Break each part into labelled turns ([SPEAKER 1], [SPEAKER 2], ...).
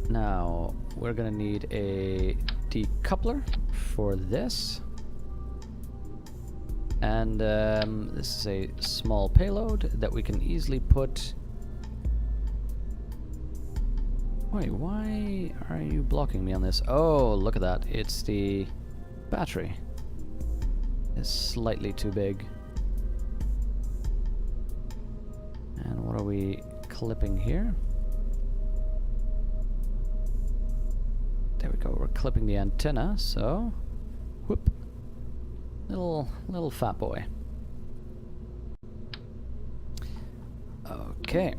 [SPEAKER 1] Now, we're gonna need a decoupler for this. And this is a small payload that we can easily put... Wait, why are you blocking me on this? Oh, look at that. It's the battery. It's slightly too big. And what are we clipping here? There we go. We're clipping the antenna, so... Whoop. Little fat boy. Okay.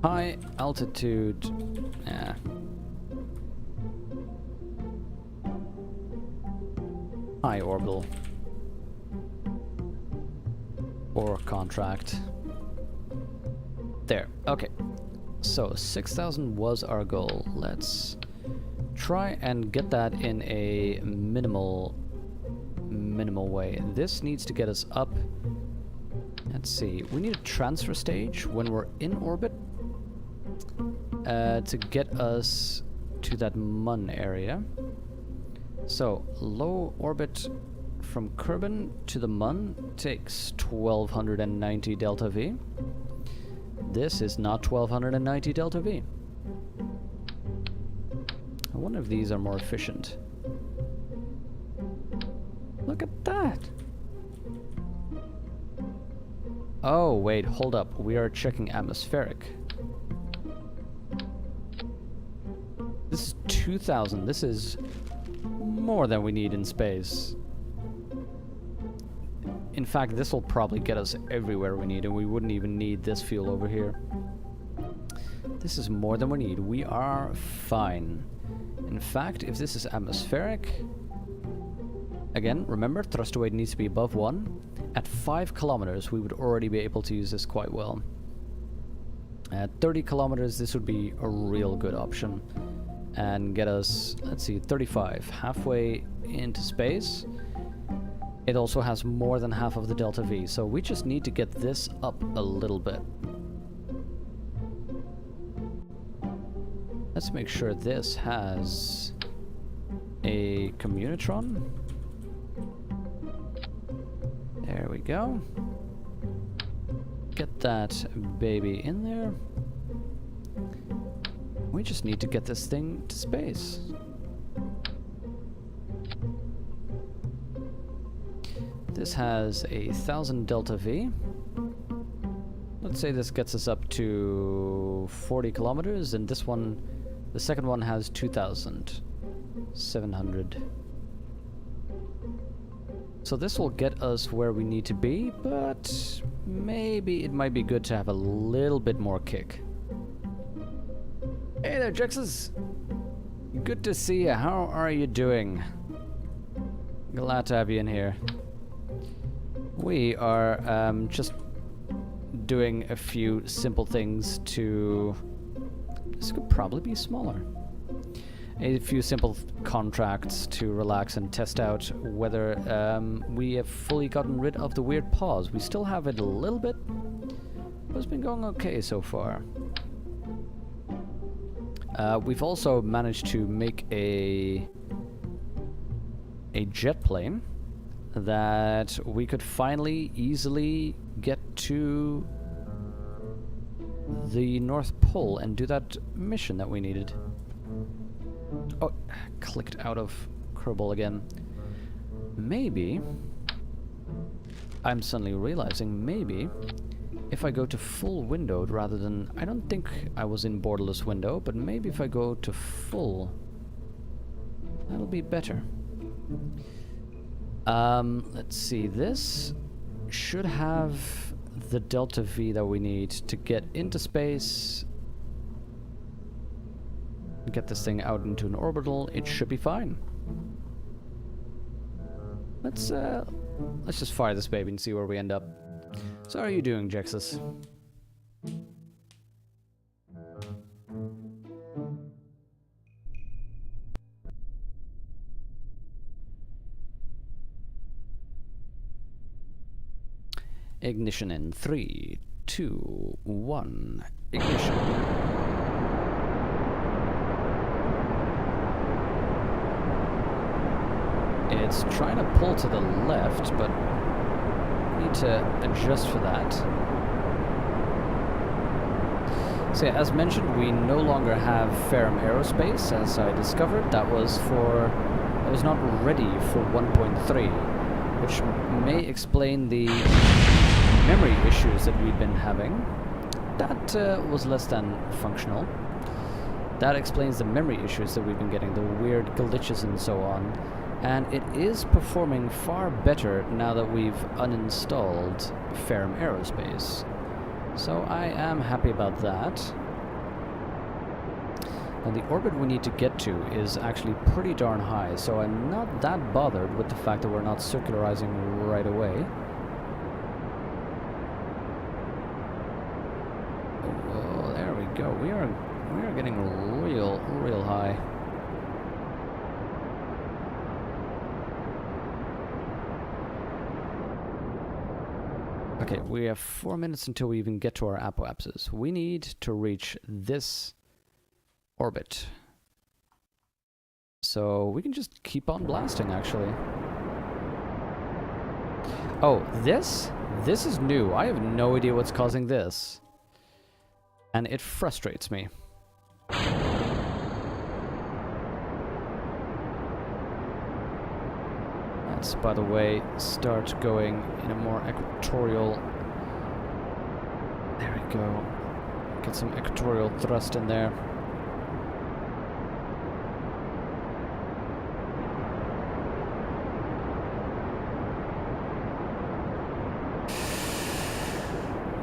[SPEAKER 1] High altitude. Yeah. High orbital. Or contract. There. Okay. So 6,000 was our goal. Let's try and get that in a minimal way. This needs to get us up. Let's see. We need a transfer stage when we're in orbit to get us to that Mun area. So low orbit from Kerbal to the Mun takes 1290 delta V. This is not 1290 delta V. I wonder if these are more efficient. Look at that! Oh, wait, hold up. We are checking atmospheric. This is 2000. This is more than we need in space. In fact, this will probably get us everywhere we need, and we wouldn't even need this fuel over here. This is more than we need. We are fine. In fact, if this is atmospheric... Again, remember, thrust weight needs to be above 1. At 5 kilometers, we would already be able to use this quite well. At 30 kilometers, this would be a real good option. And get us, let's see, 35. Halfway into space. It also has more than half of the delta V, so we just need to get this up a little bit. Let's make sure this has a communitron. There we go. Get that baby in there. We just need to get this thing to space. This has 1,000 delta V. Let's say this gets us up to 40 kilometers, and this one, the second one, has 2,700. So this will get us where we need to be, but maybe it might be good to have a little bit more kick. Hey there, Jexes! Good to see you. How are you doing? Glad to have you in here. We are just doing a few simple things to... This could probably be smaller. A few simple contracts to relax and test out whether we have fully gotten rid of the weird pause. We still have it a little bit, but it's been going okay so far. We've also managed to make a jet plane that we could finally easily get to the North Pole and do that mission that we needed. Oh, clicked out of Kerbal again. Maybe, I'm suddenly realizing, maybe if I go to full windowed rather than... I don't think I was in borderless window, but maybe if I go to full, that'll be better. Let's see, this should have the delta V that we need to get into space, get this thing out into an orbital. It should be fine. Let's just fire this baby and see where we end up. So how are you doing, Jexus? Ignition in 3, 2, 1. Ignition. It's trying to pull to the left, but we need to adjust for that. So yeah, as mentioned, we no longer have Ferrum Aerospace, as I discovered. That was not ready for 1.3, which may explain the memory issues that we've been having. That was less than functional. That explains the memory issues that we've been getting, the weird glitches and so on. And it is performing far better now that we've uninstalled Ferrum Aerospace. So I am happy about that. And the orbit we need to get to is actually pretty darn high, so I'm not that bothered with the fact that we're not circularizing right away. Oh, there we go. We are getting real high. Okay, we have 4 minutes until we even get to our apoapsis. We need to reach this orbit. So we can just keep on blasting, actually. Oh, this is new. I have no idea what's causing this. And it frustrates me. Let's, by the way, start going in a more equatorial... There we go. Get some equatorial thrust in there.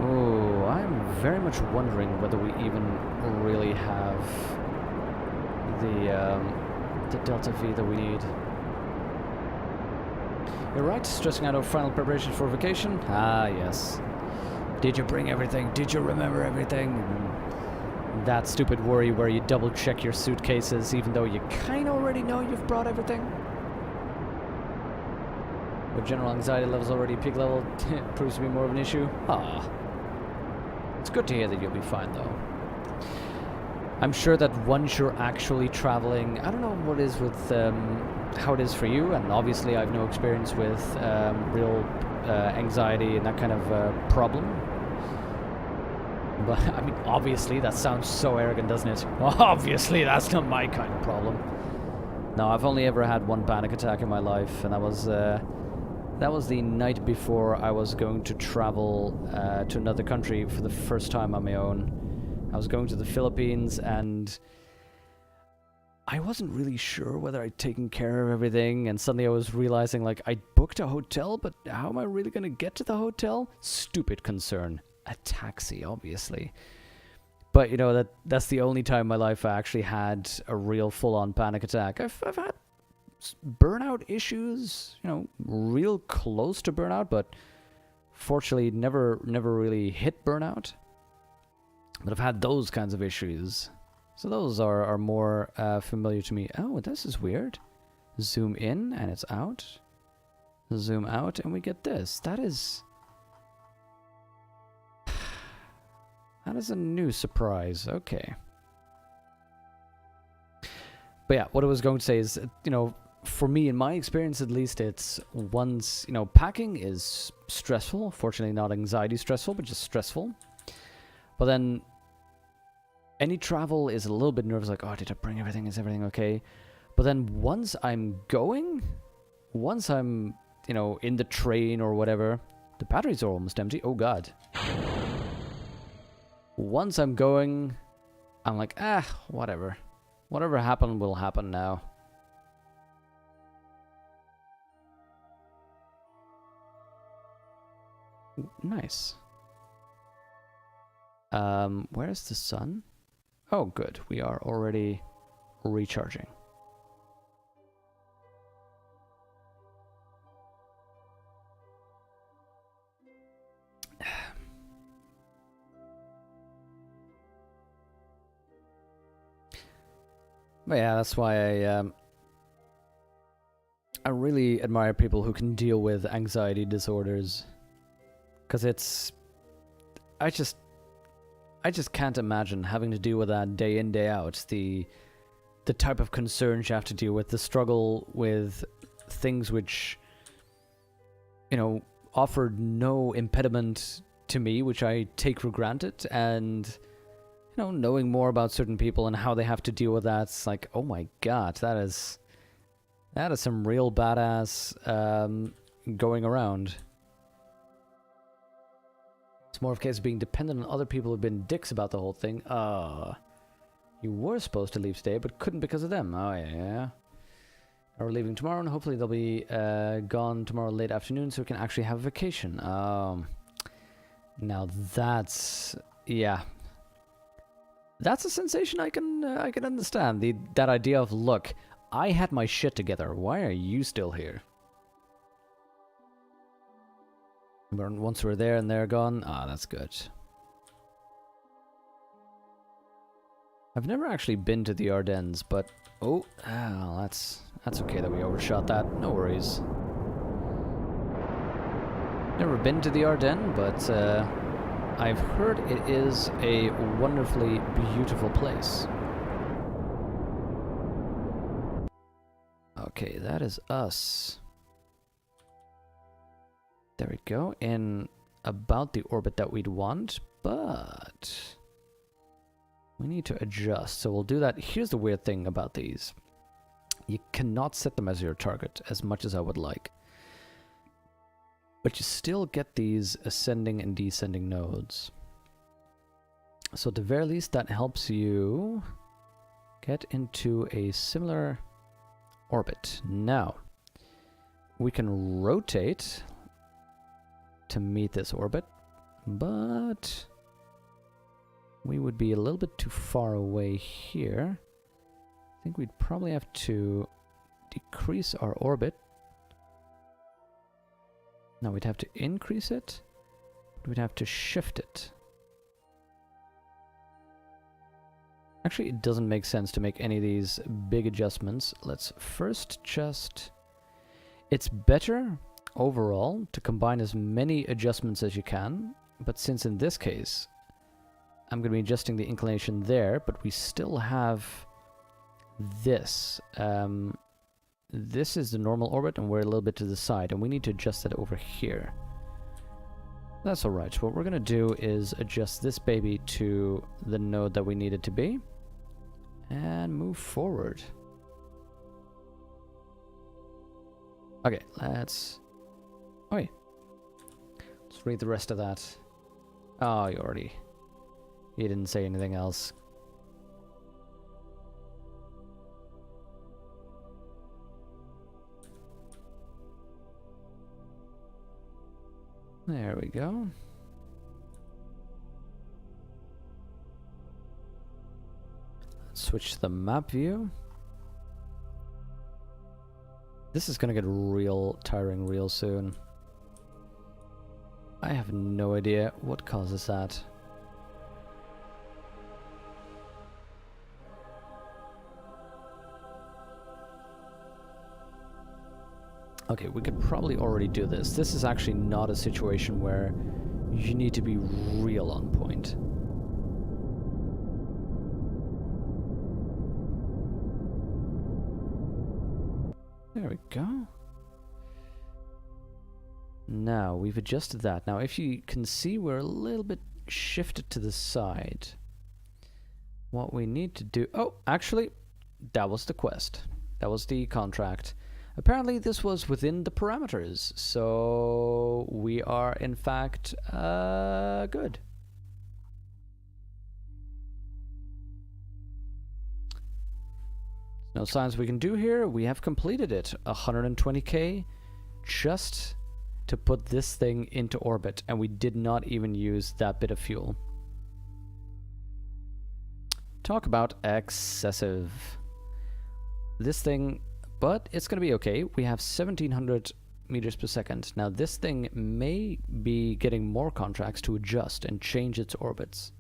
[SPEAKER 1] Oh, I'm very much wondering whether we even really have the delta V that we need. You're right, stressing out over final preparations for vacation? Ah, yes. Did you bring everything? Did you remember everything? That stupid worry where you double check your suitcases even though you kind of already know you've brought everything. With general anxiety levels already peak level, it proves to be more of an issue. Ah. It's good to hear that you'll be fine though. I'm sure that once you're actually traveling, I don't know what it is with how it is for you, and obviously I've no experience with real anxiety and that kind of problem. But I mean, obviously, that sounds so arrogant, doesn't it? Obviously, that's not my kind of problem. No, I've only ever had one panic attack in my life, and that was the night before I was going to travel to another country for the first time on my own. I was going to the Philippines, and I wasn't really sure whether I'd taken care of everything, and suddenly I was realizing, like, I booked a hotel, but how am I really going to get to the hotel? Stupid concern. A taxi, obviously. But, you know, that's the only time in my life I actually had a real full-on panic attack. I've had burnout issues, you know, real close to burnout, but fortunately never really hit burnout. But I've had those kinds of issues. So those are more familiar to me. Oh, this is weird. Zoom in and it's out. Zoom out and we get this. That is a new surprise. Okay. But yeah, what I was going to say is, you know, for me, in my experience at least, it's once, you know, packing is stressful. Fortunately, not anxiety stressful, but just stressful. But then any travel is a little bit nervous, like, oh, did I bring everything? Is everything okay? But then once I'm, you know, in the train or whatever, the batteries are almost empty. Oh, God. Once I'm going, I'm like, whatever. Whatever happened will happen now. Nice. Where's the sun? Oh, good. We are already recharging. But yeah, that's why I really admire people who can deal with anxiety disorders. Because it's... I just can't imagine having to deal with that day in, day out. The type of concerns you have to deal with, the struggle with things which, you know, offered no impediment to me, which I take for granted, and, you know, knowing more about certain people and how they have to deal with that. It's like, oh my god, that is some real badass going around. It's more of a case of being dependent on other people who've been dicks about the whole thing. You were supposed to leave today, but couldn't because of them. Oh, yeah. We're leaving tomorrow, and hopefully they'll be gone tomorrow late afternoon, so we can actually have a vacation. Now that's... yeah. That's a sensation I can understand. That idea of, look, I had my shit together. Why are you still here? Once we're there and they're gone, that's good. I've never actually been to the Ardennes, but that's okay that we overshot that. No worries. Never been to the Ardennes, but I've heard it is a wonderfully beautiful place. Okay, that is us. There we go, in about the orbit that we'd want, but we need to adjust, so we'll do that. Here's the weird thing about these. You cannot set them as your target as much as I would like. But you still get these ascending and descending nodes. So at the very least, that helps you get into a similar orbit. Now, we can rotate to meet this orbit, but we would be a little bit too far away here. I think we'd probably have to decrease our orbit. Now we'd have to increase it, but we'd have to shift it. Actually, it doesn't make sense to make any of these big adjustments. Let's first just... it's better overall to combine as many adjustments as you can, but since in this case I'm going to be adjusting the inclination there, but we still have this. This is the normal orbit, and we're a little bit to the side, and we need to adjust that over here. That's alright. What we're going to do is adjust this baby to the node that we need it to be, and move forward. Okay, let's... oh, wait. Let's read the rest of that. Oh, you didn't say anything else. There we go. Let's switch to the map view. This is gonna get real tiring real soon. I have no idea what causes that. Okay, we could probably already do this. This is actually not a situation where you need to be real on point. There we go. Now, we've adjusted that. Now, if you can see, we're a little bit shifted to the side. What we need to do... oh, actually, that was the quest. That was the contract. Apparently, this was within the parameters, so we are, in fact, good. No science we can do here. We have completed it. 120k just to put this thing into orbit, and we did not even use that bit of fuel. Talk about excessive. This thing... but it's going to be okay. We have 1700 meters per second. Now this thing may be getting more contracts to adjust and change its orbits.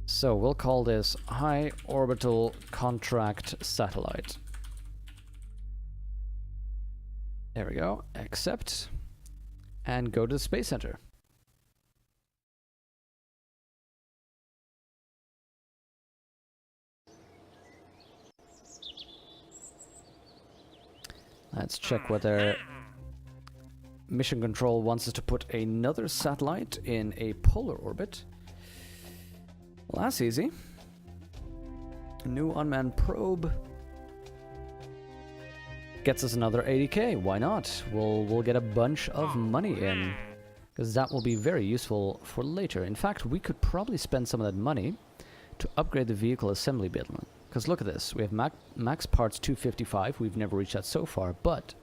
[SPEAKER 1] So we'll call this High Orbital Contract Satellite. There we go. Accept. and go to the Space Center. Let's check whether Mission Control wants us to put another satellite in a polar orbit. Well, that's easy. New unmanned probe gets us another 80k. Why not? We'll get a bunch of money in, because that will be very useful for later. In fact, we could probably spend some of that money to upgrade the vehicle assembly building. Because look at this, we have max parts 255, we've never reached that so far, but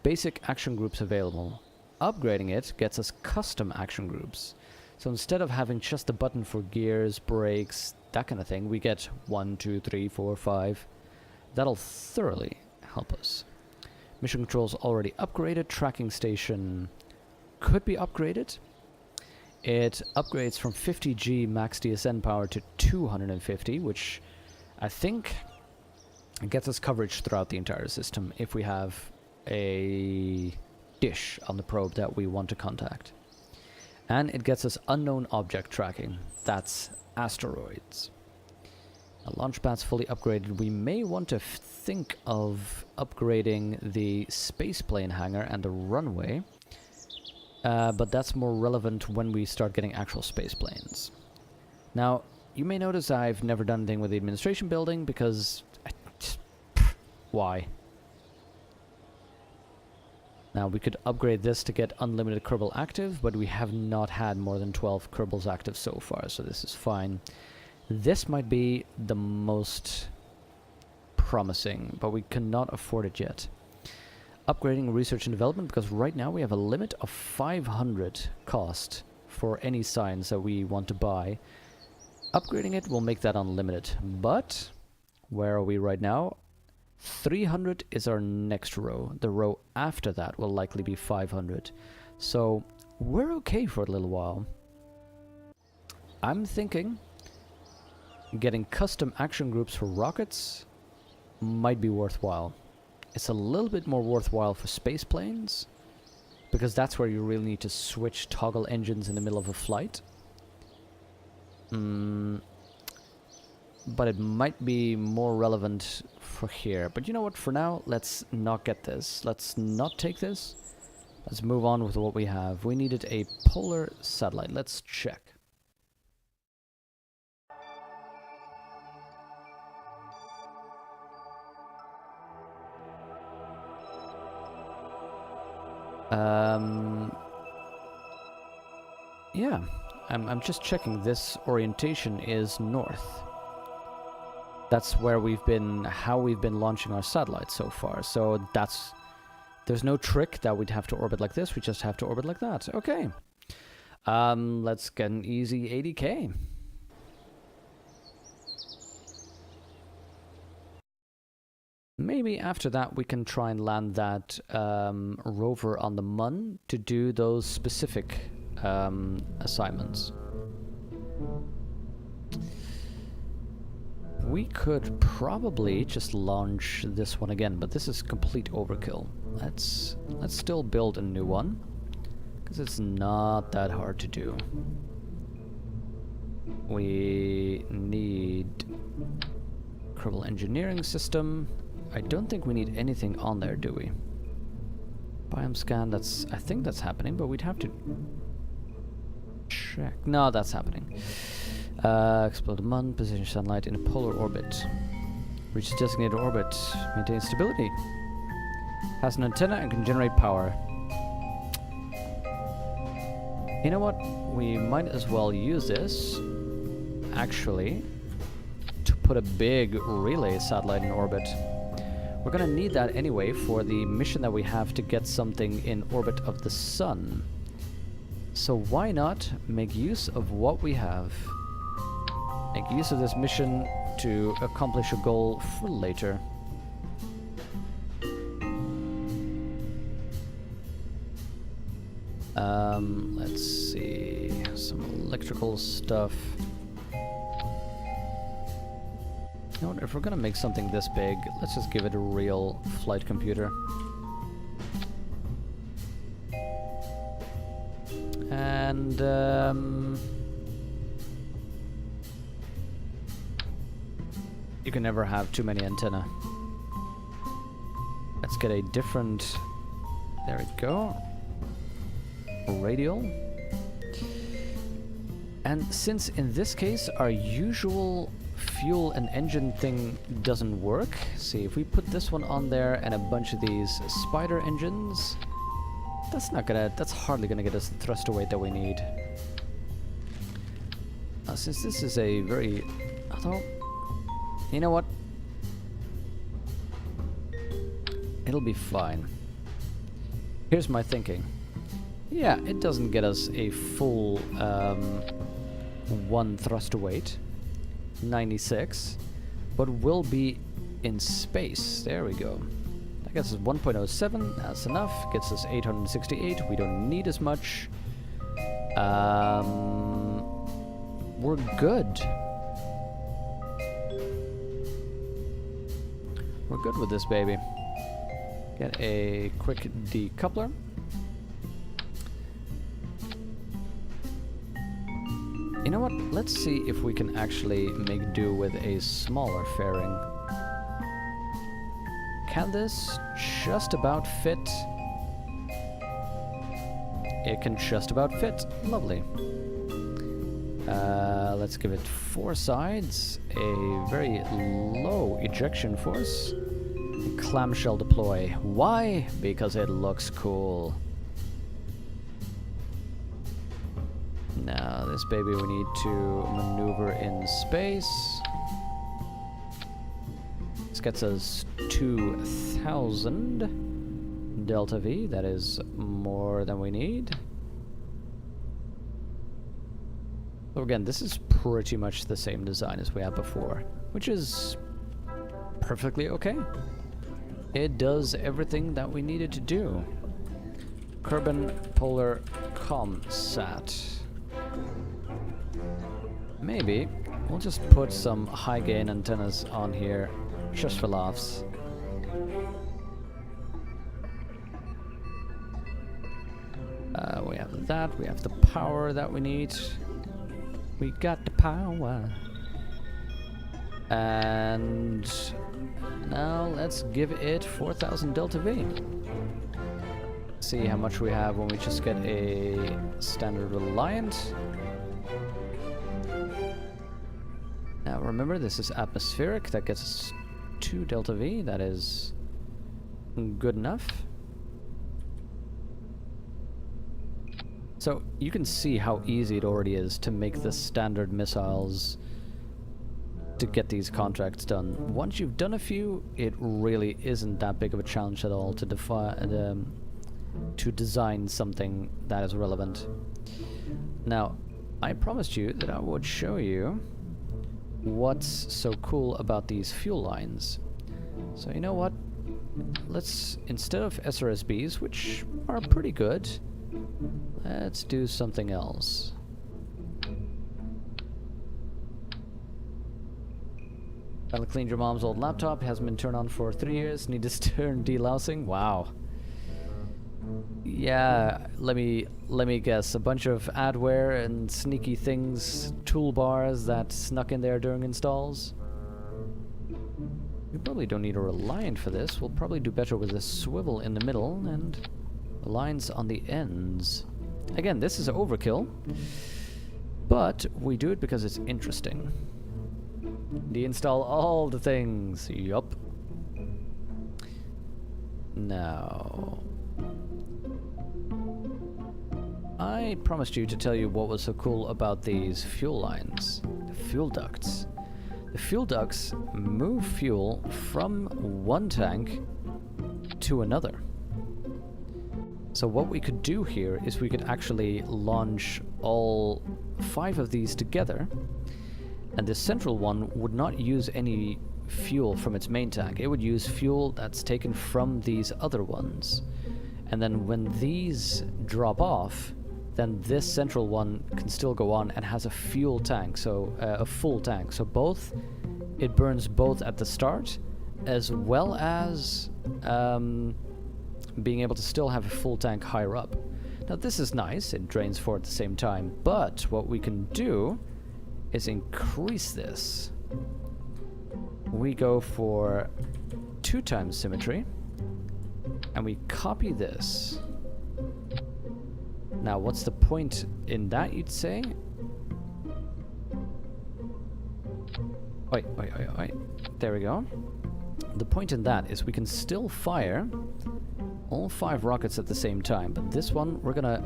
[SPEAKER 1] basic action groups available. Upgrading it gets us custom action groups. So instead of having just the button for gears, brakes, that kind of thing, we get 1, 2, 3, 4, 5. That'll thoroughly help us. Mission control's already upgraded, tracking station could be upgraded. It upgrades from 50G max DSN power to 250, which I think gets us coverage throughout the entire system if we have a dish on the probe that we want to contact. And it gets us unknown object tracking. That's asteroids. A launch pad's fully upgraded. We may want to think of upgrading the spaceplane hangar and the runway. But that's more relevant when we start getting actual spaceplanes. Now, you may notice I've never done anything with the administration building because... why? Now, we could upgrade this to get unlimited Kerbal active, but we have not had more than 12 Kerbals active so far, so this is fine. This might be the most promising, but we cannot afford it yet. Upgrading research and development, because right now we have a limit of 500 cost for any science that we want to buy. Upgrading it will make that unlimited, but where are we right now? 300 is our next row. The row after that will likely be 500. So we're okay for a little while. I'm thinking getting custom action groups for rockets might be worthwhile. It's a little bit more worthwhile for space planes, because that's where you really need to switch toggle engines in the middle of a flight. But it might be more relevant for here. But you know what, for now, let's not get this. Let's not take this. Let's move on with what we have. We needed a polar satellite. Let's check. Yeah, I'm just checking. This orientation is north. That's where we've been, how we've been launching our satellites so far. So that's, there's no trick that we'd have to orbit like this. We just have to orbit like that. Okay. Let's get an easy 80k. Maybe after that we can try and land that rover on the Mun to do those specific assignments. We could probably just launch this one again, but this is complete overkill. Let's still build a new one, because it's not that hard to do. We need Kerbal engineering system. I don't think we need anything on there, do we? Biome scan, that's, I think that's happening, but we'd have to check. No, that's happening. Explode the Mun, position sunlight in a polar orbit. Reaches designated orbit, maintains stability. Has an antenna and can generate power. You know what? We might as well use this, actually, to put a big relay satellite in orbit. We're gonna need that anyway for the mission that we have to get something in orbit of the sun. So why not make use of what we have? Make use of this mission to accomplish a goal for later. Let's see, some electrical stuff. You know what, if we're gonna make something this big, let's just give it a real flight computer. And you can never have too many antennae. Let's get a different, there we go, radial. And since in this case our usual fuel and engine thing doesn't work, see, if we put this one on there and a bunch of these spider engines, that's hardly gonna get us the thruster weight that we need. Since this is a very, although, you know what? It'll be fine. Here's my thinking. Yeah, it doesn't get us a full 1 thruster weight, 96, but will be in space. There we go. That gets us 1.07, that's enough. Gets us 868, we don't need as much. We're good. We're good with this baby. Get a quick decoupler. You know what? Let's see if we can actually make do with a smaller fairing. Can this just about fit? It can just about fit. Lovely. Let's give it 4 sides, a very low ejection force, clamshell deploy. Why? Because it looks cool. Now this baby we need to maneuver in space. This gets us 2,000 delta V, that is more than we need. So again, this is pretty much the same design as we had before, which is perfectly okay. It does everything that we needed to do. Kerbal Polar Comsat. Maybe we'll just put some high gain antennas on here, just for laughs. We have that, we have the power that we need. We got the power. And now let's give it 4,000 delta V. See how much we have when we just get a standard Reliant. Now remember, this is atmospheric. That gets us 2 delta V. That is good enough. So you can see how easy it already is to make the standard missiles to get these contracts done. Once you've done a few, it really isn't that big of a challenge at all to design something that is relevant. Now, I promised you that I would show you what's so cool about these fuel lines. So you know what? Let's, instead of SRSBs, which are pretty good, let's do something else. Gotta clean your mom's old laptop. Hasn't been turned on for 3 years. Need to stern delousing. Wow. Yeah, let me guess. A bunch of adware and sneaky things, toolbars that snuck in there during installs. We probably don't need a Reliant for this. We'll probably do better with a swivel in the middle and lines on the ends. Again, this is overkill, but we do it because it's interesting. Deinstall all the things. Yup. Now, I promised you to tell you what was so cool about these fuel lines. The fuel ducts. The fuel ducts move fuel from one tank to another. So what we could do here is we could actually launch all 5 of these together, and the central one would not use any fuel from its main tank. It would use fuel that's taken from these other ones. And then when these drop off, then this central one can still go on and has a fuel tank, so a full tank. So both, it burns both at the start, as well as being able to still have a full tank higher up. Now this is nice, it drains 4 at the same time, but what we can do is increase this. We go for 2 times symmetry, and we copy this. Now what's the point in that, you'd say? Wait. There we go. The point in that is we can still fire all 5 rockets at the same time, but this one we're gonna,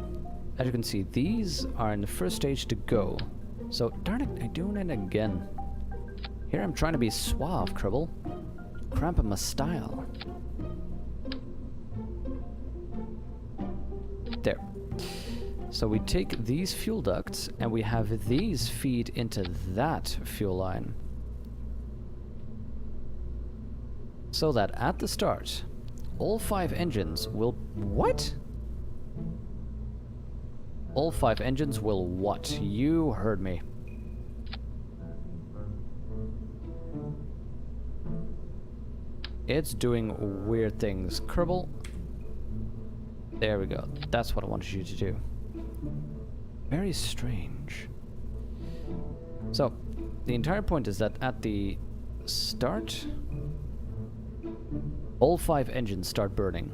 [SPEAKER 1] as you can see, these are in the first stage to go. So darn it, I'm doing it again. Here I'm trying to be suave, Kerbal. Cramping my style. There. So we take these fuel ducts and we have these feed into that fuel line. So that at the start, all 5 engines will... What? All 5 engines will what? You heard me. It's doing weird things. Kerbal. There we go. That's what I wanted you to do. Very strange. So, the entire point is that at the start, all 5 engines start burning.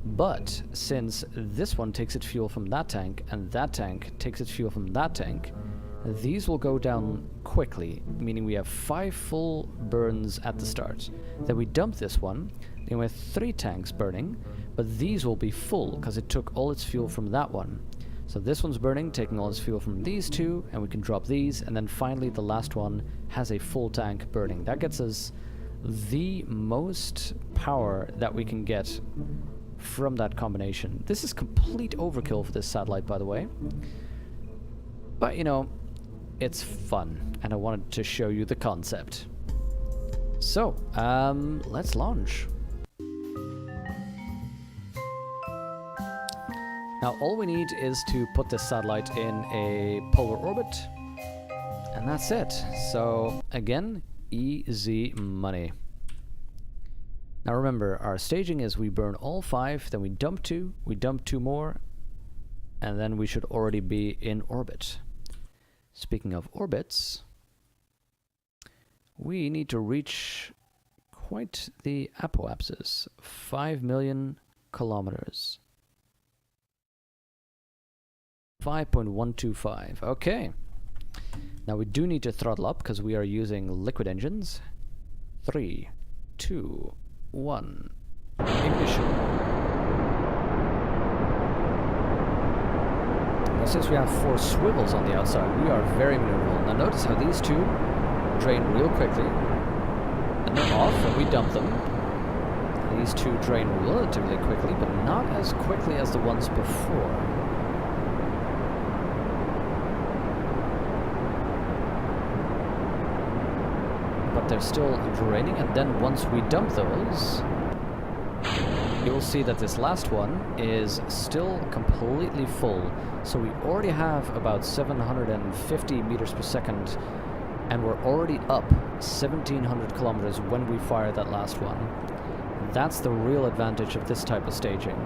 [SPEAKER 1] But since this one takes its fuel from that tank, and that tank takes its fuel from that tank, these will go down quickly, meaning we have 5 full burns at the start. Then we dump this one, then we have 3 tanks burning, but these will be full because it took all its fuel from that one. So this one's burning, taking all its fuel from these 2, and we can drop these, and then finally the last one has a full tank burning. That gets us the most power that we can get from that combination. This is complete overkill for this satellite, by the way. But, you know, it's fun, and I wanted to show you the concept. So, let's launch. Now, all we need is to put this satellite in a polar orbit, and that's it. So, again, easy money. Now remember, our staging is we burn all 5, then we dump 2 more, and then we should already be in orbit. Speaking of orbits, we need to reach quite the apoapsis, 5 million kilometers. 5.125, okay. Now we do need to throttle up because we are using liquid engines. 3, 2, 1, ignition. Now since we have 4 swivels on the outside, we are very maneuverable. Now notice how these 2 drain real quickly, and they're off, and we dump them. These 2 drain relatively quickly, but not as quickly as the ones before. But they're still draining, and then once we dump those, you'll see that this last one is still completely full. So we already have about 750 meters per second, and we're already up 1700 kilometers when we fire that last one. That's the real advantage of this type of staging.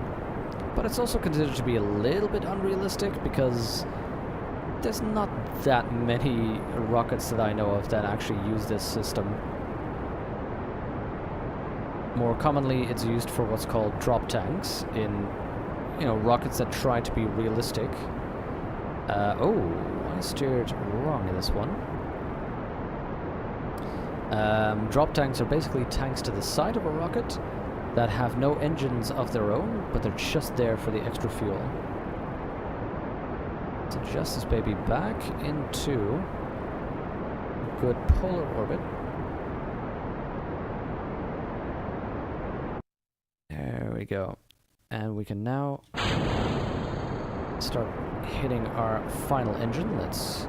[SPEAKER 1] But it's also considered to be a little bit unrealistic because there's not that many rockets that I know of that actually use this system. More commonly, it's used for what's called drop tanks in, you know, rockets that try to be realistic. Oh, I steered wrong in this one. Drop tanks are basically tanks to the side of a rocket that have no engines of their own, but they're just there for the extra fuel. To adjust this baby back into a good polar orbit. There we go. And we can now start hitting our final engine. Let's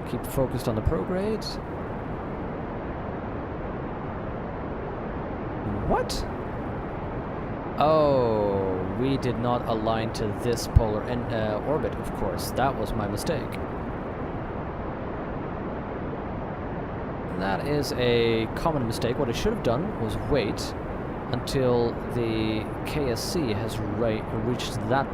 [SPEAKER 1] keep focused on the prograde. What? Oh, we did not align to this polar orbit, of course. That was my mistake. That is a common mistake. What I should have done was wait until the KSC has reached that